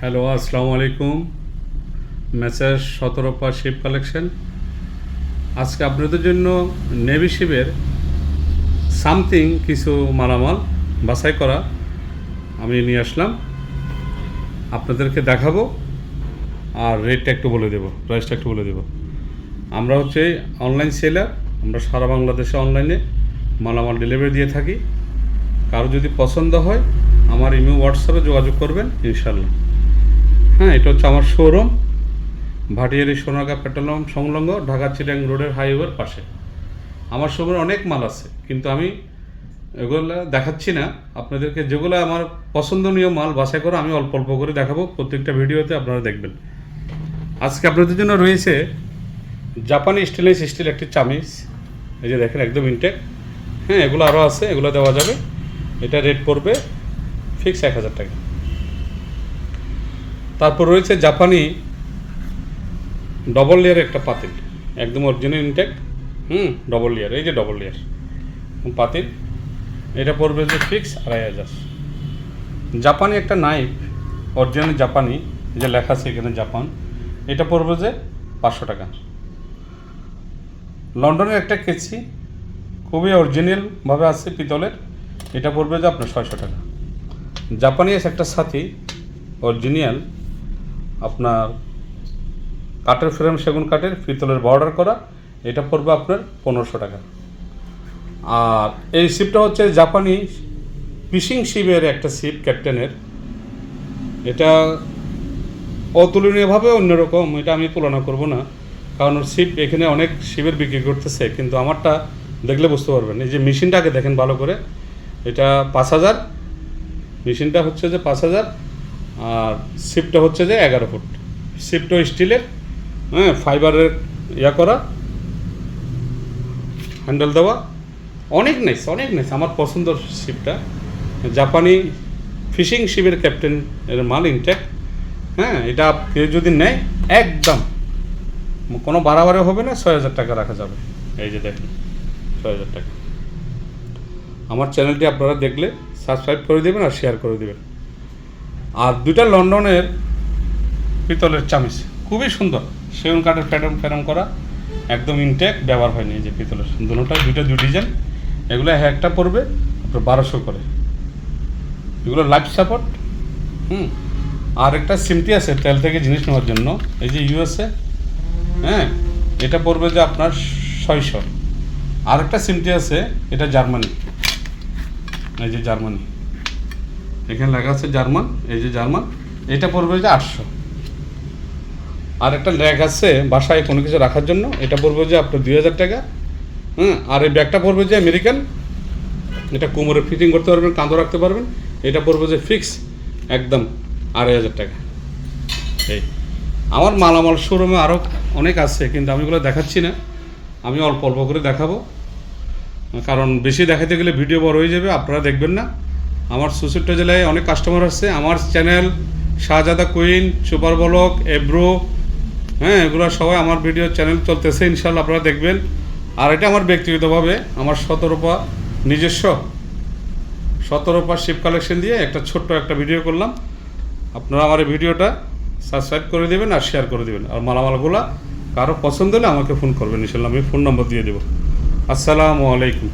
Hello, আসসালামু আলাইকুম। Messrs সতেরোপা শিপ কালেকশন। আজকে আপনাদের জন্য নেভি শিপের সামথিং কিছু মালামাল বাছাই করা আমি নিয়ে আসলাম, আপনাদেরকে দেখাবো আর রেটটা একটু বলে দেবো, প্রাইসটা একটু বলে দেবো। আমরা হচ্ছে অনলাইন সেলার, আমরা সারা বাংলাদেশে অনলাইনে মালামাল ডেলিভারি দিয়ে থাকি। কারো যদি পছন্দ হয় আমার ইমেল হোয়াটসঅ্যাপে যোগাযোগ করবেন ইনশাল্লাহ। হ্যাঁ, এটা হচ্ছে আমার শোরুম, ভাটিয়ারি সোনাগা পেট্রোল পাম্প সংলগ্ন, ঢাকা চিটাং রোডের হাইওয়ের পাশে। আমার শোরুমে অনেক মাল আছে, কিন্তু আমি এগুলো দেখাচ্ছি না আপনাদেরকে। যেগুলো আমার পছন্দনীয় মাল বাছাই করে আমি অল্প অল্প করে দেখাবো প্রত্যেকটা ভিডিওতে, আপনারা দেখবেন। আজকে আপনাদের জন্য রয়েছে জাপানি স্টেনলেস স্টিল একটি চামিচ, এই যে দেখেন একদম ইনটেক। হ্যাঁ, এগুলো আরও আছে, এগুলো দেওয়া যাবে। এটা রেট পড়বে ফিক্স 1000 টাকা। তারপর রয়েছে জাপানি ডবল লেয়ার একটা পাতিল, একদম অরিজিনাল ইনটেক। ডবল লেয়ার, এই যে ডবল লেয়ার পাতিল, এটা পড়বে যে ফিক্স 2500। জাপানি একটা নাইফ, অরিজিনাল জাপানি, যে লেখা আছে এখানে জাপান, এটা পড়বে যে 500 টাকা। লন্ডনের একটা কেচি, খুবই অরিজিনালভাবে আছে পিতলের, এটা পড়বে যে আপনার 600 টাকা। জাপানি একটা সাথী অরিজিনাল, আপনার কাঠের ফ্রেম, সেগুন কাঠের, পিতলের বর্ডার করা, এটা পড়বে আপনার 1500 টাকা। আর এই শিপটা হচ্ছে জাপানি ফিশিং শিপের একটা শিপ, ক্যাপ্টেনের। এটা অতুলনীয়ভাবে অন্যরকম, এটা আমি তুলনা করব না, কারণ শিপ এখানে অনেক শিপের বিক্রি করতেছে, কিন্তু আমারটা দেখলে বুঝতে পারবেন। এই যে মেশিনটাকে দেখেন ভালো করে, এটা 5000, মেশিনটা হচ্ছে যে 5000, আর শিপটা হচ্ছে যে 11 ফুট। শিপটা স্টিলের, হ্যাঁ, ফাইবারের করা, হ্যান্ডেল দেওয়া, অনেক নাইস, অনেক নাইস। আমার পছন্দের শিপটা জাপানি ফিশিং শিপের ক্যাপ্টেন এর মাল ইনটেক। হ্যাঁ, এটা কেউ যদি নেয় একদম কোনো বাড়াবাড়ি হবে না, 6000 টাকা রাখা যাবে। এই যে দেখেন 6000 টাকা। আমার চ্যানেলটি আপনারা দেখলে সাবস্ক্রাইব করে দেবেন আর শেয়ার করে দেবেন। আর দুইটা লন্ডনের পিতলের চামিচ, খুবই সুন্দর, সেগুন কাঠের ফ্যারম করা, একদম ইনটেক, ব্যবহার হয়নি। এই যে পিতলের দুটো দুই ডিজাইন, এগুলো একটা পড়বে আপনার 1200 করে। এগুলো লাইফ সাপোর্ট। আর একটা সিমটি আছে তেল থেকে জিনিস নেওয়ার জন্য, এই যে ইউএসএ, হ্যাঁ, এটা পড়বে যে আপনার 600। আর একটা সিমটি আছে, এটা জার্মানি, এই যে জার্মানি, এখানে লেখা আছে জার্মান, এই যে জার্মান, এটা পড়বে যে 800। আর একটা ল্যাগ আছে বাসায় কোনো কিছু রাখার জন্য, এটা পড়বে যে আপনার 2000 টাকা। আর এই ব্যাগটা পড়বে যে আমেরিকান, এটা কোমরে ফিটিং করতে পারবেন, কাঁধও রাখতে পারবেন, এটা পড়বে যে ফিক্স একদম 2500 টাকা। এই আমার মালামাল শোরুমে আরও অনেক আছে, কিন্তু আমি এগুলো দেখাচ্ছি না, আমি অল্প অল্প করে দেখাবো, কারণ বেশি দেখাতে গেলে ভিডিও বড় হয়ে যাবে, আপনারা দেখবেন না। আমার 64 জেলায় অনেক কাস্টমার আসছে। আমার চ্যানেল শাহজাদা কুইন, সুপার ব্লক, এব্রো, হ্যাঁ, এগুলো সবাই আমার ভিডিও চ্যানেল চলতেছে, ইনশাল্লাহ আপনারা দেখবেন। আর এটা আমার ব্যক্তিগতভাবে আমার নিজস্ব 17 শিপ কালেকশন দিয়ে একটা ছোট্ট একটা ভিডিও করলাম। আপনারা আমার এই ভিডিওটা সাবস্ক্রাইব করে দেবেন আর শেয়ার করে দেবেন। আর মালামালগুলো কারো পছন্দ হলে আমাকে ফোন করবেন, ইনশাল্লাহ আমি ফোন নম্বর দিয়ে দেবো। আসসালামু আলাইকুম।